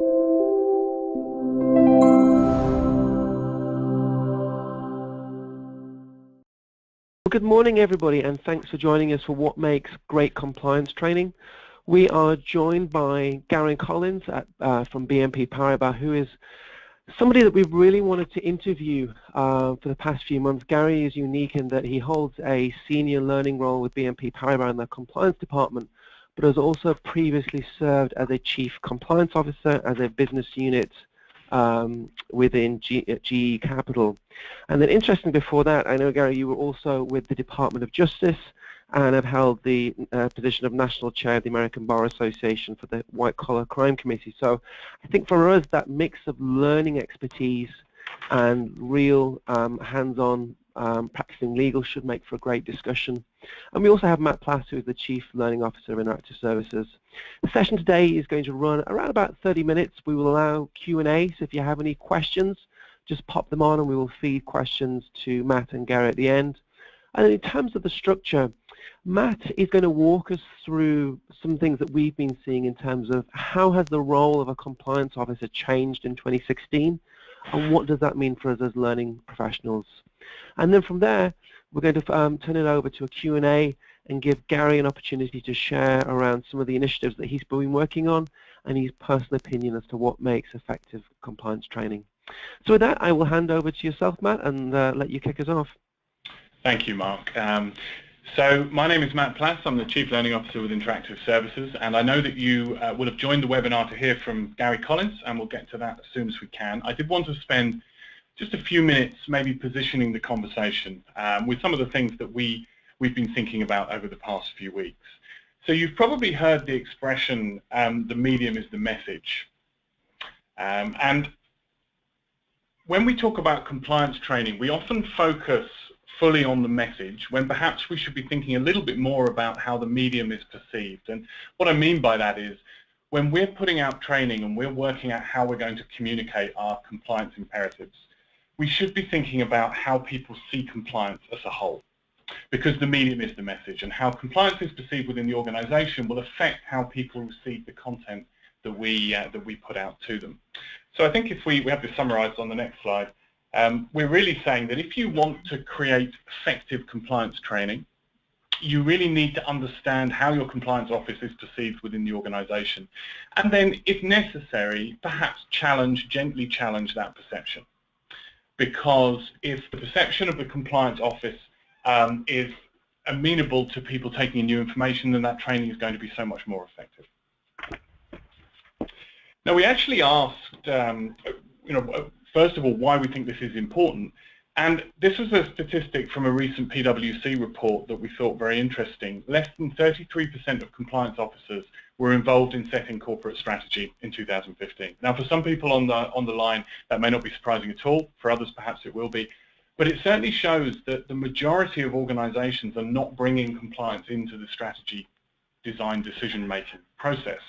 Good morning, everybody, and thanks for joining us for What Makes Great Compliance Training. We are joined by Gary Collins from BNP Paribas, who is somebody that we've really wanted to interview for the past few months. Gary is unique in that he holds a senior learning role with BNP Paribas in the compliance department, but has also previously served as a chief compliance officer as a business unit within GE Capital. And then interesting, before that, I know, Gary, you were also with the Department of Justice and have held the position of National Chair of the American Bar Association for the White Collar Crime Committee. So I think for us, that mix of learning expertise and real hands-on practicing legal should make for a great discussion. And we also have Matt Plass, who is the Chief Learning Officer of Interactive Services. The session today is going to run around about 30 minutes. We will allow Q&A, so if you have any questions, just pop them on and we will feed questions to Matt and Gary at the end. And in terms of the structure, Matt is going to walk us through some things that we've been seeing in terms of how has the role of a compliance officer changed in 2016, and what does that mean for us as learning professionals. And then from there, we're going to turn it over to a Q&A and give Gary an opportunity to share around some of the initiatives that he's been working on and his personal opinion as to what makes effective compliance training. So with that, I will hand over to yourself, Matt, and let you kick us off. Thank you, Mark. So my name is Matt Plass. I'm the Chief Learning Officer with Interactive Services, and I know that you will have joined the webinar to hear from Gary Collins, and we'll get to that as soon as we can. I did want to spend just a few minutes maybe positioning the conversation with some of the things that we've been thinking about over the past few weeks. So you've probably heard the expression, the medium is the message. And when we talk about compliance training, we often focus fully on the message when perhaps we should be thinking a little bit more about how the medium is perceived. And what I mean by that is when we're putting out training and we're working out how we're going to communicate our compliance imperatives, we should be thinking about how people see compliance as a whole, because the medium is the message, and how compliance is perceived within the organization will affect how people receive the content that we put out to them. So I think if we have this summarized on the next slide, we're really saying that if you want to create effective compliance training, you really need to understand how your compliance office is perceived within the organization, and then, if necessary, perhaps gently challenge that perception. Because if the perception of the compliance office is amenable to people taking in new information, then that training is going to be so much more effective. Now, we actually asked, first of all, why we think this is important. And this was a statistic from a recent PwC report that we thought very interesting. Less than 33% of compliance officers were involved in setting corporate strategy in 2015. Now, for some people on the line, that may not be surprising at all. For others, perhaps it will be. But it certainly shows that the majority of organizations are not bringing compliance into the strategy design decision-making process.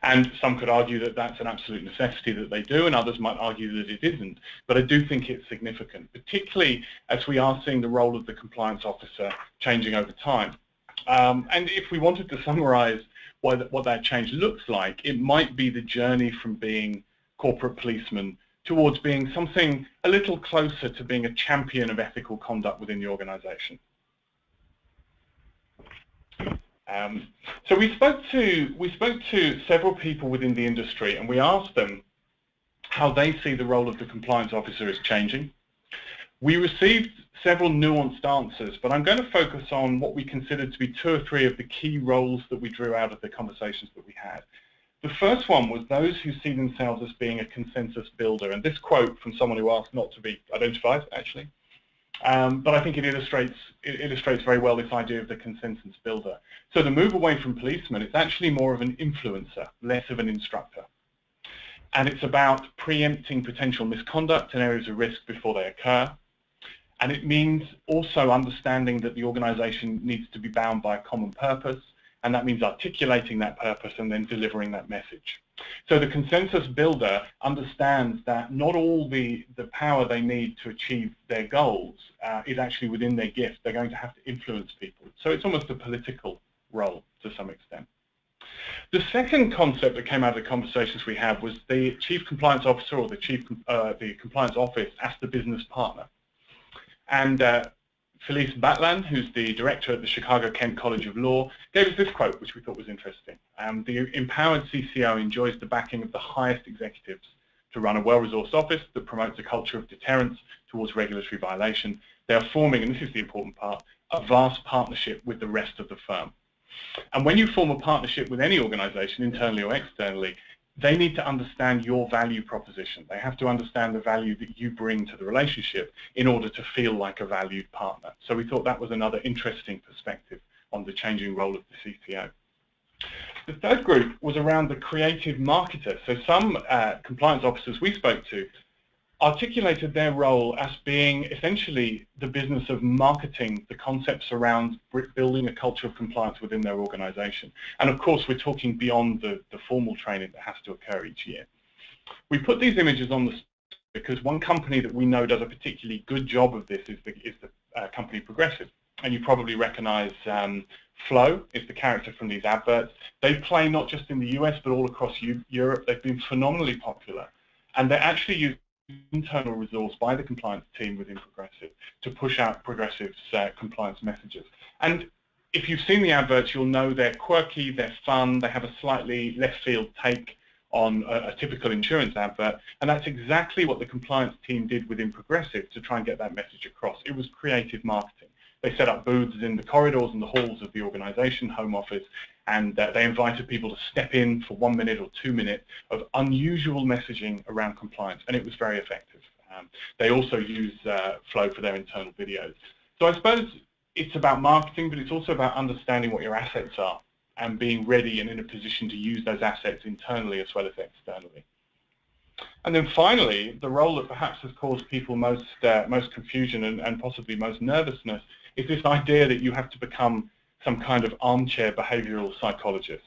And some could argue that that's an absolute necessity that they do, and others might argue that it isn't. But I do think it's significant, particularly as we are seeing the role of the compliance officer changing over time. And if we wanted to summarize what that change looks like, it might be the journey from being corporate policemen towards being something a little closer to being a champion of ethical conduct within the organization. So we spoke to several people within the industry, and we asked them how they see the role of the compliance officer is changing. We received several nuanced answers, but I'm going to focus on what we consider to be 2 or 3 of the key roles that we drew out of the conversations that we had. The first one was those who see themselves as being a consensus builder, and this quote from someone who asked not to be identified, actually. But I think it illustrates very well this idea of the consensus builder. So the move away from policemen, it's actually more of an influencer, less of an instructor. And it's about preempting potential misconduct and areas of risk before they occur. And it means also understanding that the organization needs to be bound by a common purpose, and that means articulating that purpose and then delivering that message. So the consensus builder understands that not all the power they need to achieve their goals is actually within their gift. They're going to have to influence people. So it's almost a political role to some extent. The second concept that came out of the conversations we had was the Chief Compliance Officer or the Compliance Office as the business partner. And Felice Batlan, who's the director at the Chicago-Kent College of Law, gave us this quote, which we thought was interesting. The empowered CCO enjoys the backing of the highest executives to run a well-resourced office that promotes a culture of deterrence towards regulatory violation. They are forming, and this is the important part, a vast partnership with the rest of the firm. And when you form a partnership with any organization, internally or externally, they need to understand your value proposition. They have to understand the value that you bring to the relationship in order to feel like a valued partner. So we thought that was another interesting perspective on the changing role of the CCO. The third group was around the creative marketer. So some compliance officers we spoke to articulated their role as being essentially the business of marketing the concepts around building a culture of compliance within their organization. And of course, we're talking beyond the formal training that has to occur each year. We put these images on the because one company that we know does a particularly good job of this is the company Progressive. And you probably recognize Flo is the character from these adverts. They play not just in the US, but all across Europe. They've been phenomenally popular. And they actually use internal resource by the compliance team within Progressive to push out Progressive's compliance messages. And if you've seen the adverts, you'll know they're quirky, they're fun, they have a slightly left field take on a typical insurance advert, and that's exactly what the compliance team did within Progressive to try and get that message across. It was creative marketing. They set up booths in the corridors and the halls of the organization, home office, and they invited people to step in for 1 minute or 2 minutes of unusual messaging around compliance, and it was very effective. They also use Flow for their internal videos. So I suppose it's about marketing, but it's also about understanding what your assets are and being ready and in a position to use those assets internally as well as externally. And then finally, the role that perhaps has caused people most confusion and possibly most nervousness is this idea that you have to become some kind of armchair behavioral psychologist.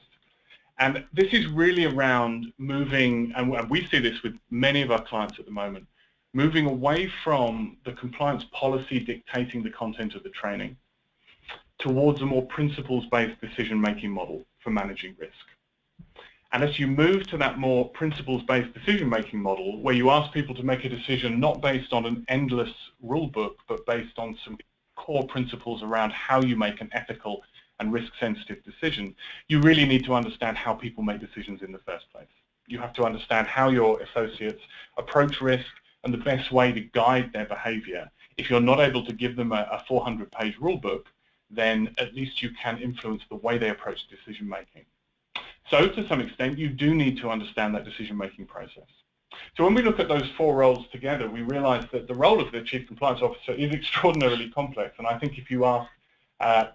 And this is really around moving, and we see this with many of our clients at the moment, moving away from the compliance policy dictating the content of the training towards a more principles-based decision-making model for managing risk. And as you move to that more principles-based decision-making model, where you ask people to make a decision not based on an endless rule book, but based on some core principles around how you make an ethical and risk-sensitive decision, you really need to understand how people make decisions in the first place. You have to understand how your associates approach risk and the best way to guide their behavior. If you're not able to give them a 400-page rule book, then at least you can influence the way they approach decision-making. So to some extent, you do need to understand that decision-making process. So when we look at those four roles together, we realize that the role of the Chief Compliance Officer is extraordinarily complex. And I think if you ask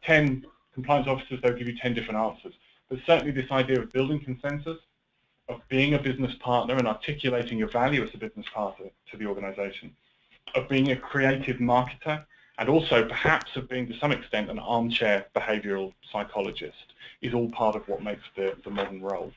10 compliance officers, they'll give you 10 different answers. But certainly this idea of building consensus, of being a business partner and articulating your value as a business partner to the organization, of being a creative marketer, and also perhaps of being to some extent an armchair behavioral psychologist is all part of what makes the modern role.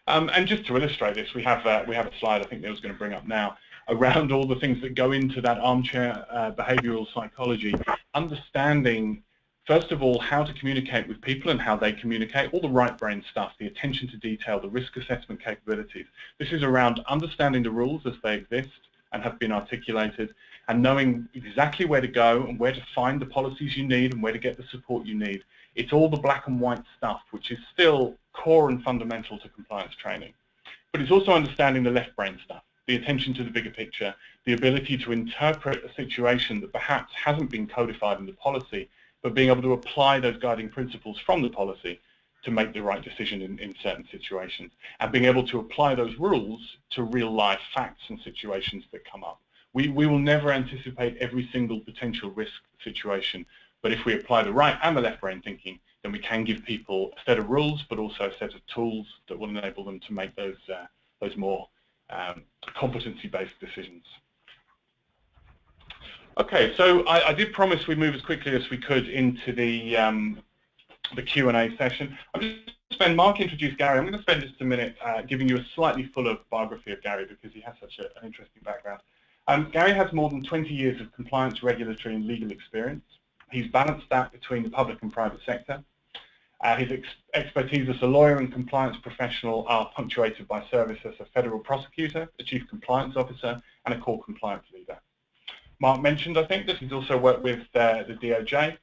And just to illustrate this, we have a slide I think Neil's going to bring up now around all the things that go into that armchair behavioral psychology, understanding first of all how to communicate with people and how they communicate, all the right brain stuff, the attention to detail, the risk assessment capabilities. This is around understanding the rules as they exist and have been articulated, and knowing exactly where to go and where to find the policies you need and where to get the support you need. It's all the black and white stuff, which is still core and fundamental to compliance training. But it's also understanding the left brain stuff, the attention to the bigger picture, the ability to interpret a situation that perhaps hasn't been codified in the policy, but being able to apply those guiding principles from the policy to make the right decision in certain situations, and being able to apply those rules to real life facts and situations that come up. We will never anticipate every single potential risk situation, but if we apply the right and the left brain thinking, then we can give people a set of rules, but also a set of tools that will enable them to make those more competency-based decisions. Okay, so I did promise we'd move as quickly as we could into the Q&A session. I'm just going to spend, Mark introduced Gary. I'm going to spend just a minute giving you a slightly fuller biography of Gary because he has such an interesting background. Gary has more than 20 years of compliance, regulatory and legal experience. He's balanced that between the public and private sector. His expertise as a lawyer and compliance professional are punctuated by service as a federal prosecutor, a chief compliance officer, and a core compliance leader. Mark mentioned, I think, that he's also worked with the DOJ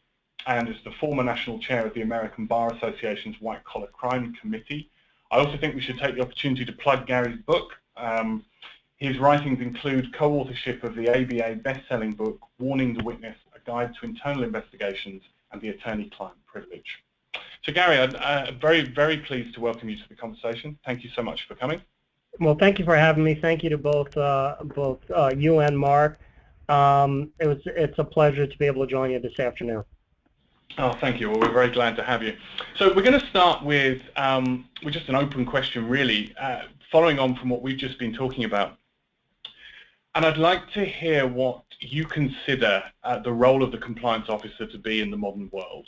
and is the former national chair of the American Bar Association's White Collar Crime Committee. I also think we should take the opportunity to plug Gary's book. His writings include co-authorship of the ABA best-selling book, Warning the Witness, A Guide to Internal Investigations and the Attorney-Client Privilege. So Gary, I'm very, very pleased to welcome you to the conversation. Thank you so much for coming. Well, thank you for having me. Thank you to both you and Mark. It's a pleasure to be able to join you this afternoon. Oh, thank you. Well, we're very glad to have you. So we're going to start with just an open question, really, following on from what we've just been talking about. And I'd like to hear what you consider the role of the compliance officer to be in the modern world.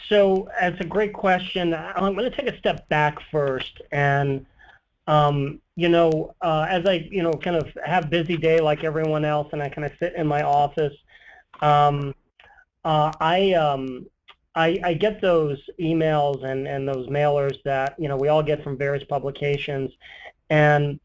So that's a great question. I'm going to take a step back first, and as I kind of have a busy day like everyone else, and I kind of sit in my office, I get those emails and those mailers that we all get from various publications, and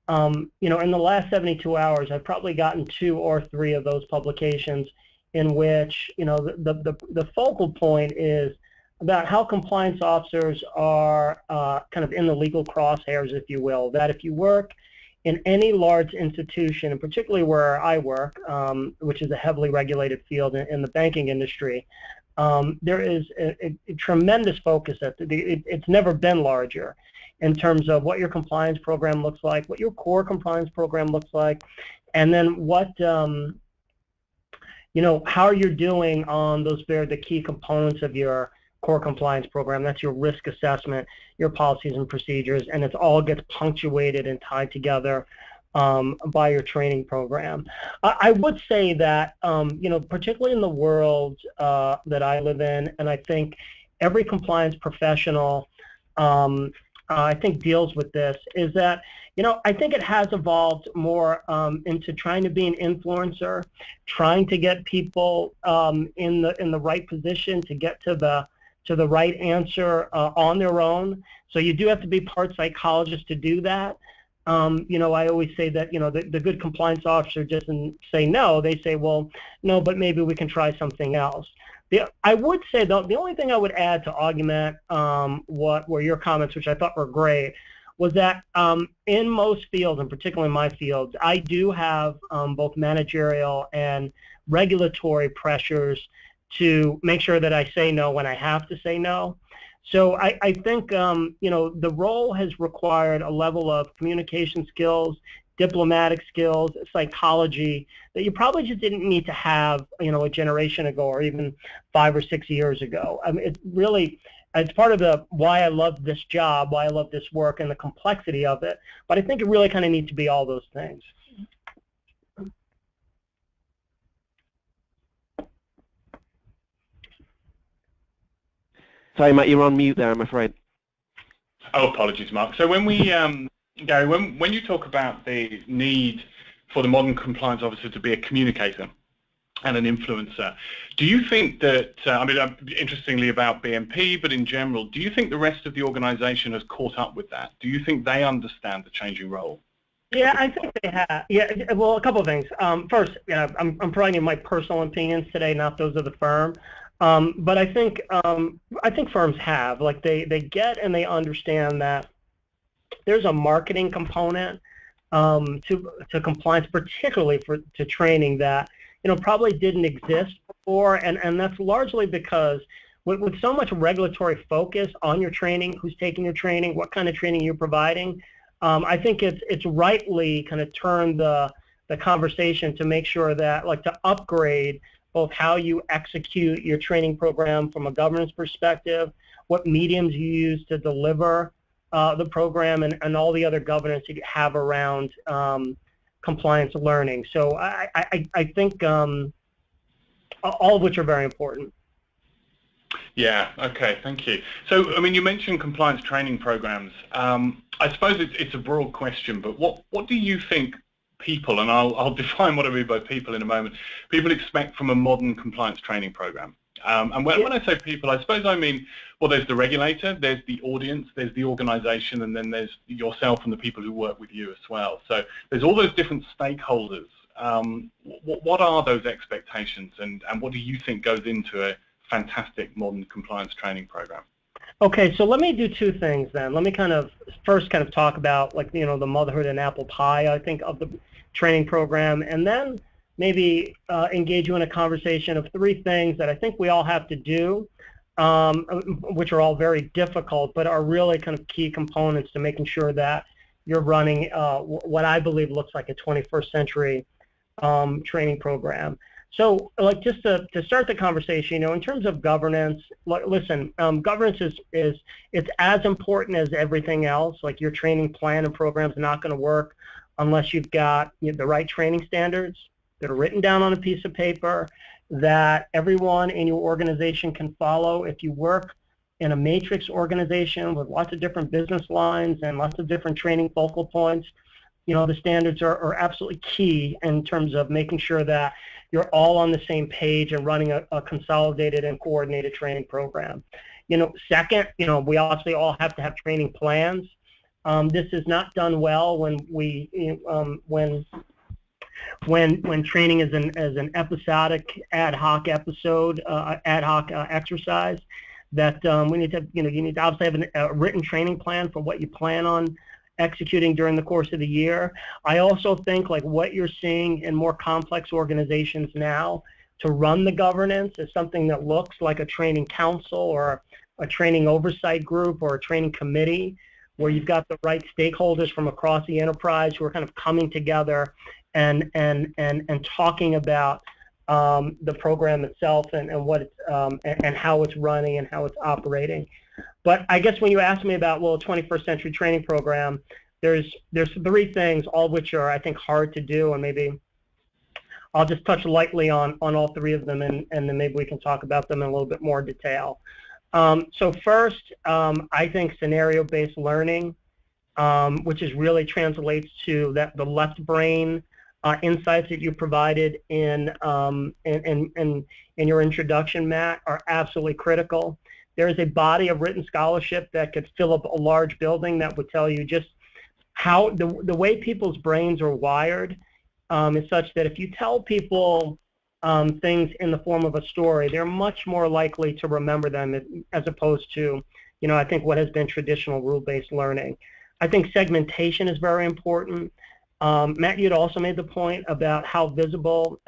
in the last 72 hours, I've probably gotten 2 or 3 of those publications in which the focal point is about how compliance officers are kind of in the legal crosshairs, if you will. That if you work in any large institution, and particularly where I work, which is a heavily regulated field in the banking industry, there is a tremendous focus. It's never been larger in terms of what your compliance program looks like, what your core compliance program looks like, and then what how you're doing on the key components of your core compliance program. That's your risk assessment, your policies and procedures, and it all gets punctuated and tied together by your training program. I would say that, particularly in the world that I live in, and I think every compliance professional I think deals with this, is that I think it has evolved more into trying to be an influencer, trying to get people in the right position to get to the right answer on their own. So you do have to be part psychologist to do that. I always say that the good compliance officer doesn't say no. They say, well, no, but maybe we can try something else. I would say, though, the only thing I would add to augment what were your comments, which I thought were great, was that in most fields, and particularly in my fields, I do have both managerial and regulatory pressures to make sure that I say no when I have to say no. So I think the role has required a level of communication skills, diplomatic skills, psychology that you probably just didn't need to have a generation ago or even 5 or 6 years ago. I mean, it's part of why I love this job, why I love this work, and the complexity of it. But I think it really kind of needs to be all those things. Sorry, Matt, you're on mute there, I'm afraid. Oh, apologies, Mark. So when we, Gary, when you talk about the need for the modern compliance officer to be a communicator and an influencer, do you think that, interestingly about BNP, but in general, do you think the rest of the organization has caught up with that? Do you think they understand the changing role? Yeah, I think they have. Yeah, well, a couple of things. First, I'm providing my personal opinions today, not those of the firm. But I think firms have, like, they get and they understand that there's a marketing component to compliance, particularly to training, that probably didn't exist before, and that's largely because with so much regulatory focus on your training, who's taking your training, what kind of training you're providing, I think it's rightly kind of turned the conversation to make sure that, like, to upgrade both how you execute your training program from a governance perspective, what mediums you use to deliver the program, and all the other governance you have around compliance learning. So I think all of which are very important. Yeah, okay, thank you. So, I mean, you mentioned compliance training programs. I suppose it's a broad question, but what do you think people, and I'll define what I mean by people in a moment, people expect from a modern compliance training program? And when I say people, I suppose I mean, well, there's the regulator, there's the audience, there's the organization, and then there's yourself and the people who work with you as well. So there's all those different stakeholders. What are those expectations, and what do you think goes into a fantastic modern compliance training program? Okay, so let me do two things then. Let me first talk about, like, the motherhood and apple pie, I think, of the training program, and then maybe engage you in a conversation of three things that I think we all have to do, which are all very difficult, but are really kind of key components to making sure that you're running what I believe looks like a 21st century training program. So, like, just to start the conversation, in terms of governance, listen, governance is as important as everything else. Like, your training plan and program is not going to work unless you've got the right training standards that are written down on a piece of paper that everyone in your organization can follow. If you work in a matrix organization with lots of different business lines and lots of different training focal points, the standards are absolutely key in terms of making sure that you're all on the same page and running a consolidated and coordinated training program. Second, we obviously all have to have training plans. This is not done well when training is an episodic, ad hoc exercise. That we need to, you need to obviously have a written training plan for what you plan on executing during the course of the year. I also think, like, what you're seeing in more complex organizations now to run the governance is something that looks like a training council or a training oversight group or a training committee, where you've got the right stakeholders from across the enterprise who are kind of coming together and talking about the program itself and what it's, and how it's running and how it's operating. But I guess when you ask me about, well, a 21st century training program, there's three things, all of which are, I think, hard to do, and maybe I'll just touch lightly on all three of them, and then maybe we can talk about them in a little bit more detail. So first, I think scenario-based learning, which is really translates to the left brain insights that you provided in your introduction, Matt, are absolutely critical. There is a body of written scholarship that could fill up a large building that would tell you just how the way people's brains are wired is such that if you tell people things in the form of a story, they're much more likely to remember them as opposed to, I think what has been traditional rule-based learning. I think segmentation is very important. Matt, you'd also made the point about how visible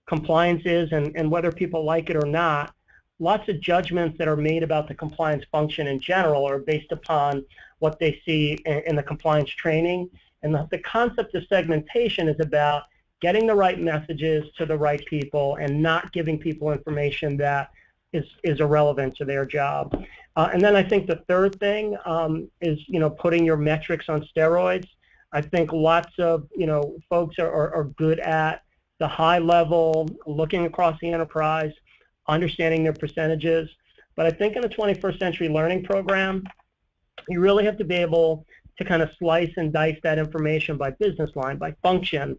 compliance is and whether people like it or not. Lots of judgments that are made about the compliance function in general are based upon what they see in the compliance training. And the concept of segmentation is about getting the right messages to the right people and not giving people information that is irrelevant to their job. And then I think the third thing is, putting your metrics on steroids. I think lots of, folks are good at the high level, looking across the enterprise, understanding their percentages. But I think in a 21st century learning program, you really have to be able to kind of slice and dice that information by business line, by function,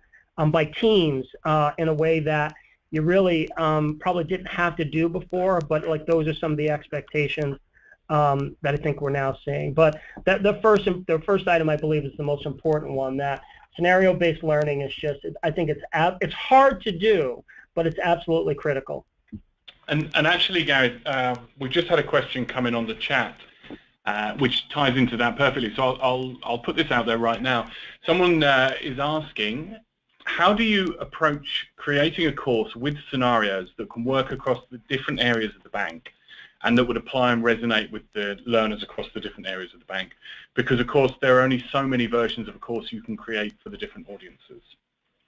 by teams, in a way that you really probably didn't have to do before, but like those are some of the expectations that I think we're now seeing. But the first item, I believe, is the most important one, that scenario-based learning is just, I think it's hard to do, but it's absolutely critical. And actually, Gary, we've just had a question come in on the chat, which ties into that perfectly. So I'll put this out there right now. Someone is asking, how do you approach creating a course with scenarios that can work across the different areas of the bank and that would apply and resonate with the learners across the different areas of the bank? Because, of course, there are only so many versions of a course you can create for the different audiences.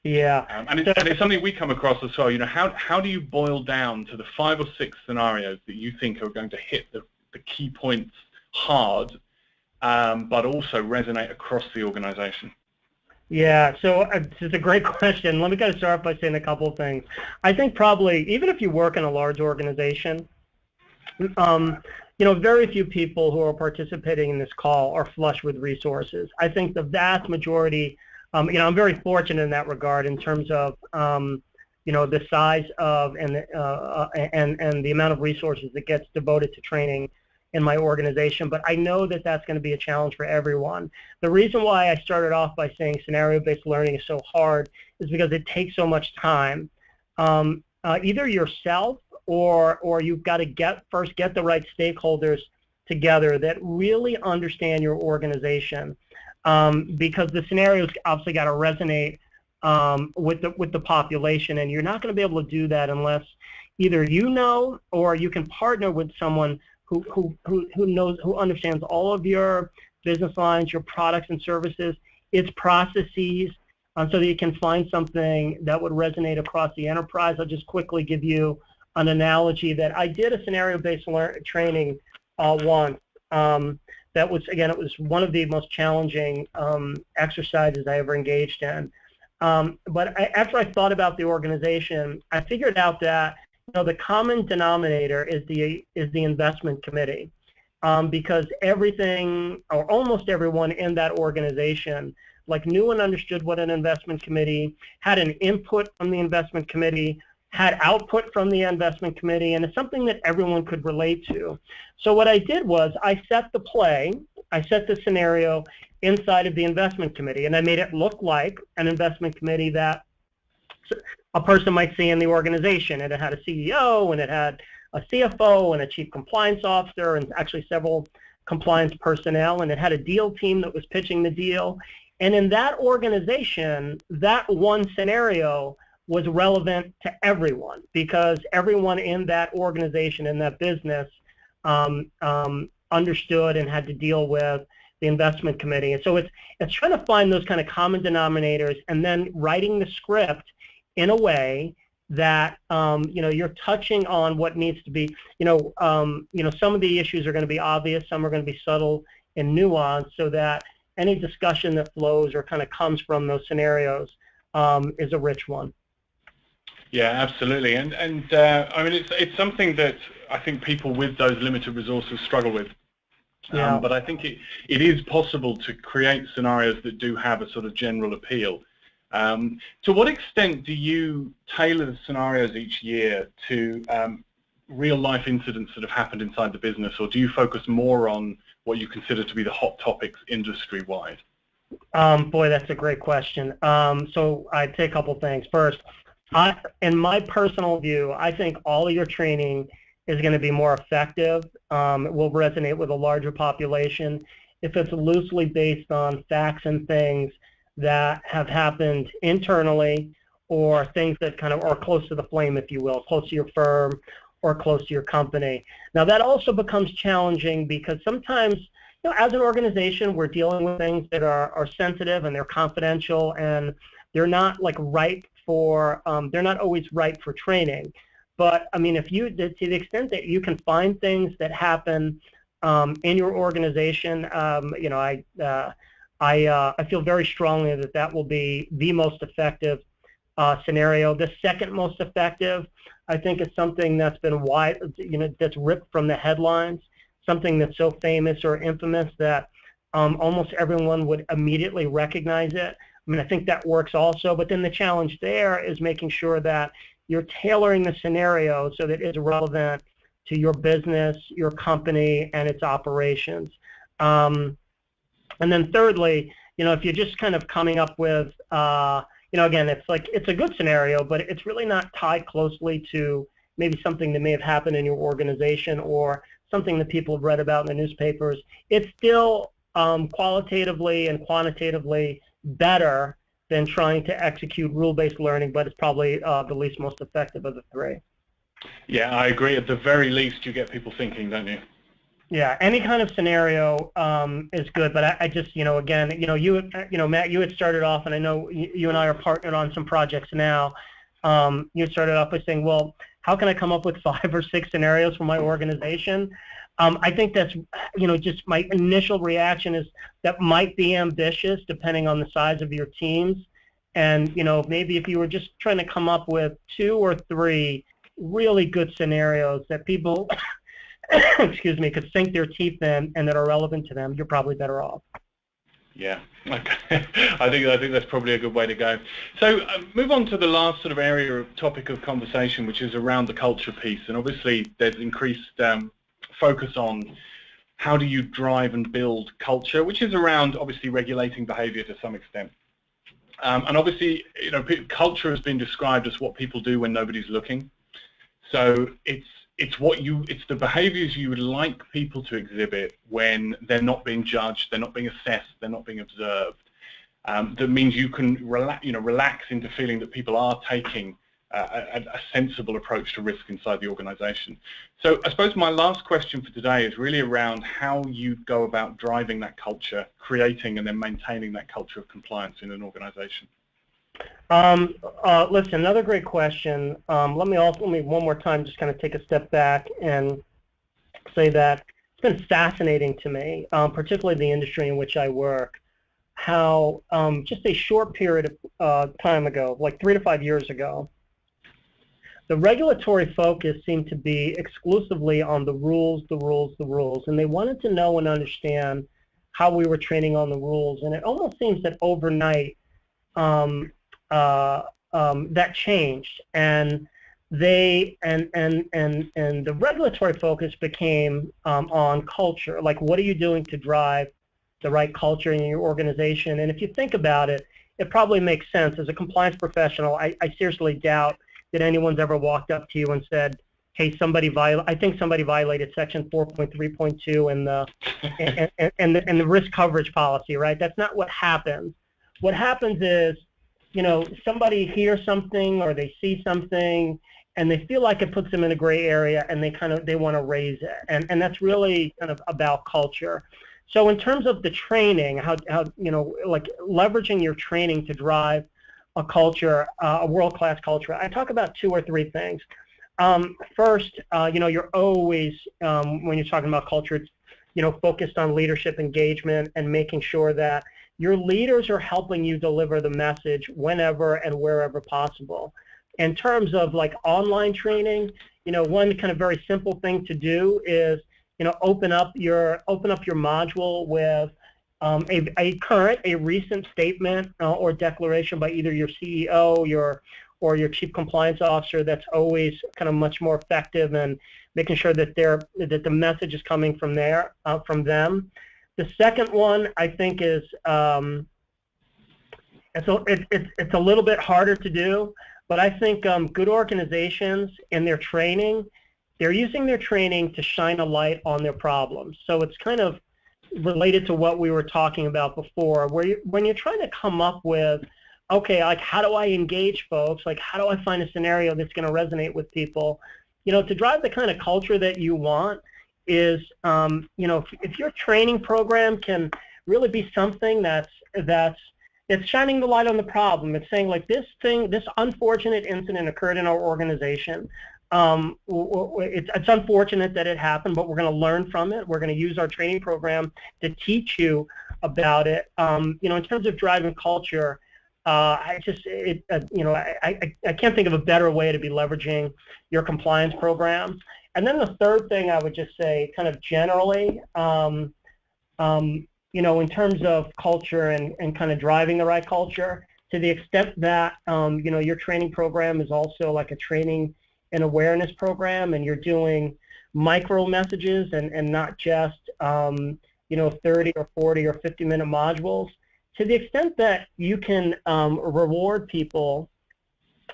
Yeah. And it's something we come across as well. How do you boil down to the 5 or 6 scenarios that you think are going to hit the key points hard, but also resonate across the organization? Yeah, so it's a great question. Let me kind of start by saying a couple of things. I think probably, even if you work in a large organization, very few people who are participating in this call are flush with resources. I think the vast majority, I'm very fortunate in that regard in terms of the size of and the amount of resources that gets devoted to training in my organization, but I know that that's going to be a challenge for everyone. The reason why I started off by saying scenario-based learning is so hard is because it takes so much time. Either yourself or you've got to first get the right stakeholders together that really understand your organization, because the scenarios obviously got to resonate with the population, and you're not going to be able to do that unless either you know or you can partner with someone who understands all of your business lines, your products and services, its processes, so that you can find something that would resonate across the enterprise. I'll just quickly give you an analogy that I did a scenario-based training once. That was, again, it was one of the most challenging exercises I ever engaged in. But after I thought about the organization, I figured out that the common denominator is the investment committee, because everything or almost everyone in that organization knew and understood what an investment committee, had an input from the investment committee, had output from the investment committee, and it's something that everyone could relate to. So what I did was I set the scenario inside of the investment committee, and I made it look like an investment committee that a person might see in the organization. And it had a CEO, and it had a CFO, and a chief compliance officer, and actually several compliance personnel, and it had a deal team that was pitching the deal. And in that organization, that one scenario was relevant to everyone, because everyone in that organization, in that business, understood and had to deal with the investment committee. And so it's trying to find those kind of common denominators, and then writing the script in a way that you're touching on what needs to be. Some of the issues are going to be obvious, some are going to be subtle and nuanced, so that any discussion that flows or kind of comes from those scenarios is a rich one. Yeah, absolutely, and I mean, it's something that I think people with those limited resources struggle with. Yeah. But I think it is possible to create scenarios that do have a sort of general appeal. To what extent do you tailor the scenarios each year to real-life incidents that have happened inside the business, or do you focus more on what you consider to be the hot topics industry-wide? Boy, that's a great question. So I'd say a couple things. First, in my personal view, I think all of your training is going to be more effective. It will resonate with a larger population if it's loosely based on facts and things that have happened internally, or things that kind of are close to the flame, if you will, close to your firm or close to your company. Now, that also becomes challenging because sometimes, as an organization, we're dealing with things that are sensitive and they're confidential, and they're not ripe for, they're not always ripe for training. But I mean, if you, to the extent that you can find things that happen in your organization, I feel very strongly that that will be the most effective scenario. The second most effective, I think, is something that's been that's ripped from the headlines, something that's so famous or infamous that almost everyone would immediately recognize it. I mean, I think that works also, but then the challenge there is making sure that you're tailoring the scenario so that it's relevant to your business, your company, and its operations. And then thirdly, if you're just kind of coming up with, again, it's a good scenario, but it's really not tied closely to maybe something that may have happened in your organization or something that people have read about in the newspapers. It's still qualitatively and quantitatively better than trying to execute rule-based learning, but it's probably the least most effective of the three. Yeah, I agree. At the very least, you get people thinking, don't you? Yeah, any kind of scenario is good, but I just, again, Matt, you had started off, and I know you and I are partnered on some projects now. You started off by saying, well, how can I come up with 5 or 6 scenarios for my organization? I think that's, just my initial reaction is that might be ambitious depending on the size of your teams. And, maybe if you were just trying to come up with 2 or 3 really good scenarios that people, excuse me, could sink their teeth in and that are relevant to them, you're probably better off. Yeah, okay. I think that's probably a good way to go. So move on to the last sort of area of topic of conversation, which is around the culture piece. And obviously there's increased focus on how do you drive and build culture, which is around obviously regulating behavior to some extent. And obviously, you know, culture has been described as what people do when nobody's looking. So it's the behaviors you would like people to exhibit when they're not being judged, they're not being assessed, they're not being observed. That means you can relax into feeling that people are taking a sensible approach to risk inside the organization. So I suppose my last question for today is really around how you go about driving that culture, creating and then maintaining that culture of compliance in an organization. Listen, another great question. Let me one more time just kind of take a step back and say that it's been fascinating to me, particularly the industry in which I work, how just a short period of time ago, like 3 to 5 years ago, the regulatory focus seemed to be exclusively on the rules, and they wanted to know and understand how we were training on the rules. And it almost seems that overnight that changed, and the regulatory focus became on culture. Like, what are you doing to drive the right culture in your organization? And if you think about it, it probably makes sense. As a compliance professional, I seriously doubt that anyone's ever walked up to you and said, hey, I think somebody violated section 4.3.2 and the risk coverage policy, right? That's not what happens. What happens is, you know, somebody hears something or they see something and they feel like it puts them in a gray area, and they want to raise it. And that's really kind of about culture. So in terms of the training, how you know, like leveraging your training to drive a culture, a world-class culture, I talk about 2 or 3 things. First, you know, you're always, when you're talking about culture, it's, you know, focused on leadership engagement and making sure that your leaders are helping you deliver the message whenever and wherever possible. In terms of like online training, you know, one kind of very simple thing to do is, you know, open up your module with a recent statement or declaration by either your CEO or your chief compliance officer. That's always kind of much more effective, and making sure that the message is coming from them. The second one, I think, is it's a little bit harder to do, but I think good organizations in their training, they're using their training to shine a light on their problems. So it's kind of related to what we were talking about before, where when you're trying to come up with, okay, like, how do I engage folks? Like, how do I find a scenario that's going to resonate with people? You know, to drive the kind of culture that you want is, you know, if your training program can really be something that's shining the light on the problem. It's saying, like, this unfortunate incident occurred in our organization. It's unfortunate that it happened, but we're going to learn from it. We're going to use our training program to teach you about it. You know, in terms of driving culture, you know, I can't think of a better way to be leveraging your compliance program. And then the third thing I would just say, kind of generally, you know, in terms of culture and kind of driving the right culture, to the extent that, you know, your training program is also like a training and awareness program, and you're doing micro-messages and not just, you know, 30 or 40 or 50-minute modules, to the extent that you can reward people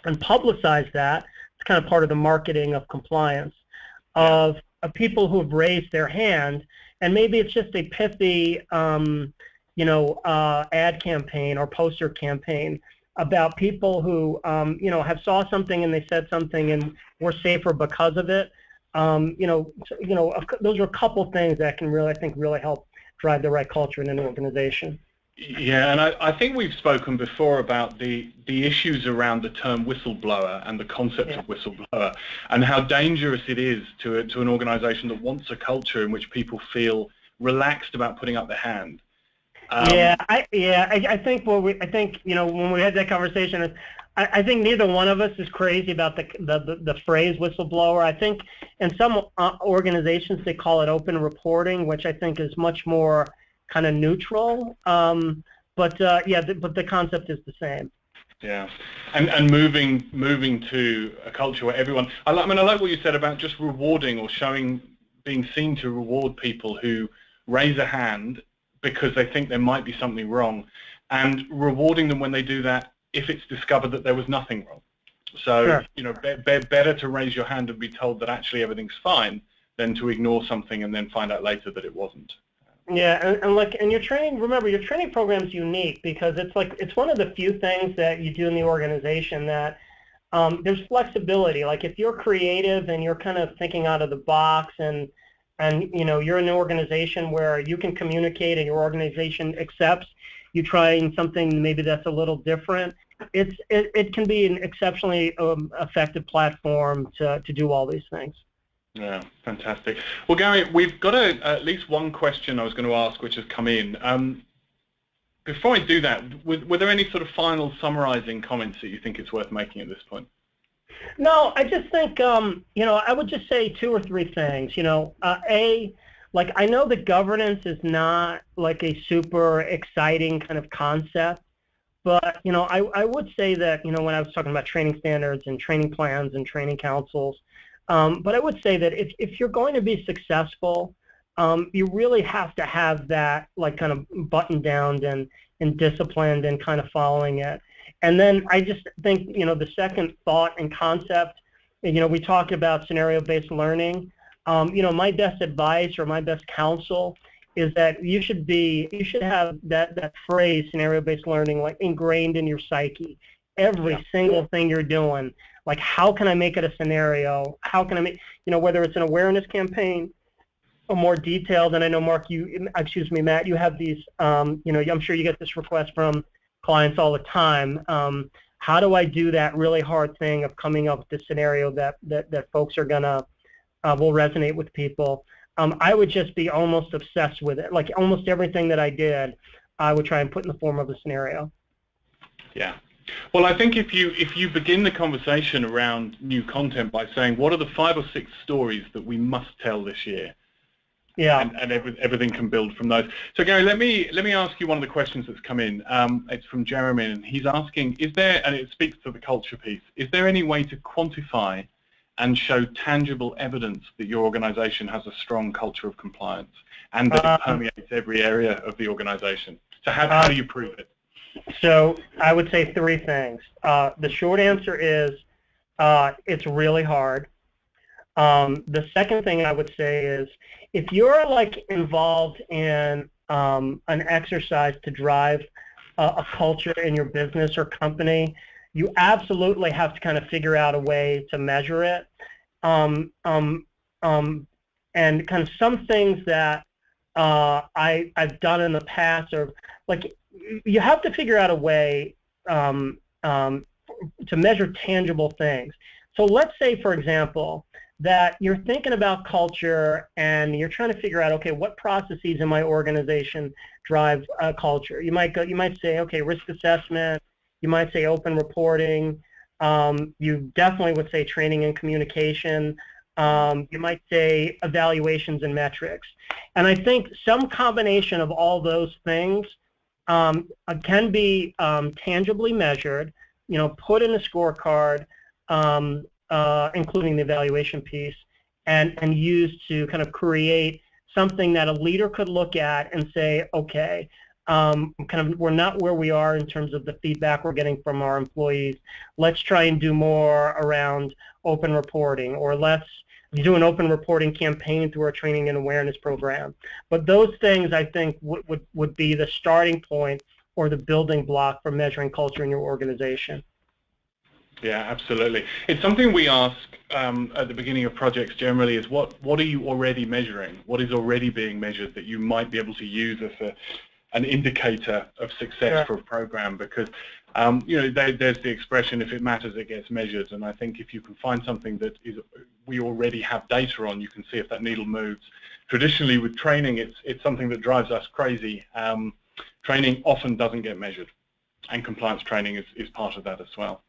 and publicize that, it's kind of part of the marketing of compliance, of people who have raised their hand, and maybe it's just a pithy, you know, ad campaign or poster campaign about people who, you know, have saw something and they said something and were safer because of it. You know, those are a couple things that can really, I think, really help drive the right culture in an organization. Yeah, and I think we've spoken before about the issues around the term whistleblower and the concept of whistleblower, and how dangerous it is to an organization that wants a culture in which people feel relaxed about putting up their hand. I think I think, you know, when we had that conversation, I think neither one of us is crazy about the phrase whistleblower. I think in some organizations they call it open reporting, which I think is much more kind of neutral. But the concept is the same. Yeah, and moving to a culture where everyone. I like what you said about just rewarding or being seen to reward people who raise a hand because they think there might be something wrong, and rewarding them when they do that if it's discovered that there was nothing wrong. So Sure. better to raise your hand and be told that actually everything's fine than to ignore something and then find out later that it wasn't. Yeah, and your training, remember, your training program is unique because it's one of the few things that you do in the organization that there's flexibility. Like if you're creative and you're kind of thinking out of the box and you're in an organization where you can communicate and your organization accepts you trying something maybe that's a little different, it can be an exceptionally effective platform to do all these things. Yeah, fantastic. Well, Gary, we've got at least one question I was going to ask, which has come in. Before I do that, were there any sort of final summarizing comments that you think it's worth making at this point? No, I just think, I would just say 2 or 3 things. Like I know that governance is not like a super exciting kind of concept, but, I would say that, when I was talking about training standards and training plans and training councils, but I would say that if you're going to be successful, you really have to have that like kind of buttoned down and disciplined and kind of following it. And then I just think, the second thought and concept, we talked about scenario-based learning. My best advice or my best counsel is that you should have that phrase, scenario-based learning, like ingrained in your psyche. Every single thing you're doing, like how can I make it a scenario? How can I make, whether it's an awareness campaign or more detailed, and I know Mark, Matt, you have these, I'm sure you get this request from clients all the time. How do I do that really hard thing of coming up with the scenario that folks are gonna will resonate with people? I would just be almost obsessed with it. Like almost everything that I did, I would try and put in the form of a scenario. Yeah. Well, I think if you begin the conversation around new content by saying, what are the 5 or 6 stories that we must tell this year? Yeah. And everything can build from those. So Gary, let me ask you one of the questions that's come in. It's from Jeremy, and he's asking, and it speaks to the culture piece, is there any way to quantify and show tangible evidence that your organization has a strong culture of compliance and that it permeates every area of the organization? So how do you prove it? So I would say 3 things. The short answer is it's really hard. The second thing I would say is if you're like involved in an exercise to drive a culture in your business or company, you absolutely have to kind of figure out a way to measure it. And kind of some things that I've done in the past are like you have to figure out a way to measure tangible things. So let's say, for example, that you're thinking about culture and you're trying to figure out, okay, what processes in my organization drive culture? You might say, okay, risk assessment. You might say open reporting. You definitely would say training and communication. You might say evaluations and metrics. And I think some combination of all those things can be tangibly measured, put in a scorecard, including the evaluation piece, and used to kind of create something that a leader could look at and say, okay, we're not where we are in terms of the feedback we're getting from our employees. Let's try and do more around open reporting, or let's do an open reporting campaign through our training and awareness program. But those things, I think, would be the starting point or the building block for measuring culture in your organization. Yeah, absolutely. It's something we ask at the beginning of projects generally is what are you already measuring? What is already being measured that you might be able to use as an indicator of success for a program? Because there's the expression, if it matters, it gets measured. And I think if you can find something that we already have data on, you can see if that needle moves. Traditionally with training, it's something that drives us crazy. Training often doesn't get measured, and compliance training is part of that as well.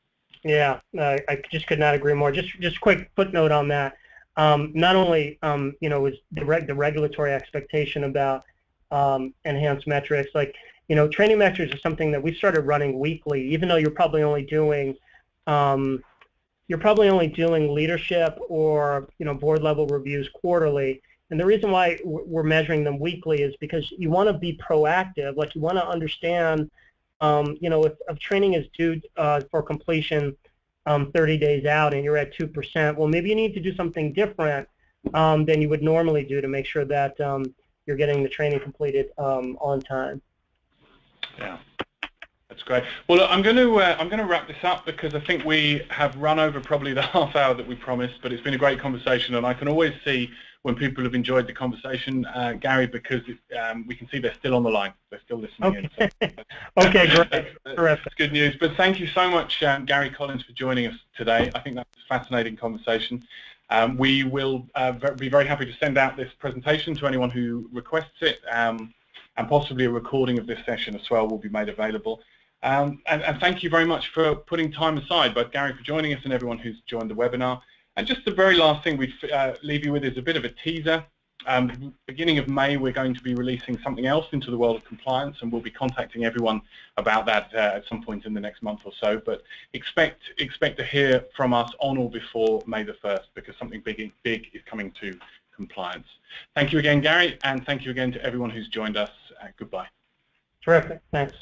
Yeah, I just could not agree more. Just quick footnote on that. Not only is the regulatory expectation about enhanced metrics. Like, training metrics is something that we started running weekly, even though you're probably only doing leadership or board level reviews quarterly. And the reason why we're measuring them weekly is because you want to be proactive. Like, you want to understand, if training is due for completion 30 days out and you're at 2%, well, maybe you need to do something different than you would normally do to make sure that you're getting the training completed on time. Yeah, that's great. Well, look, I'm going to wrap this up because I think we have run over probably the half hour that we promised, but it's been a great conversation, and I can always see when people have enjoyed the conversation, Gary, because we can see they're still on the line. They're still listening in. So okay, great. That's good news. But thank you so much, Gary Collins, for joining us today. I think that's a fascinating conversation. We will be very happy to send out this presentation to anyone who requests it, and possibly a recording of this session as well will be made available. And thank you very much for putting time aside, both Gary for joining us and everyone who's joined the webinar. And just the very last thing we'd leave you with is a bit of a teaser. Beginning of May, we're going to be releasing something else into the world of compliance, and we'll be contacting everyone about that at some point in the next month or so. But expect to hear from us on or before May the 1st, because something big is coming to compliance. Thank you again, Gary, and thank you again to everyone who's joined us. Goodbye. Terrific. Thanks.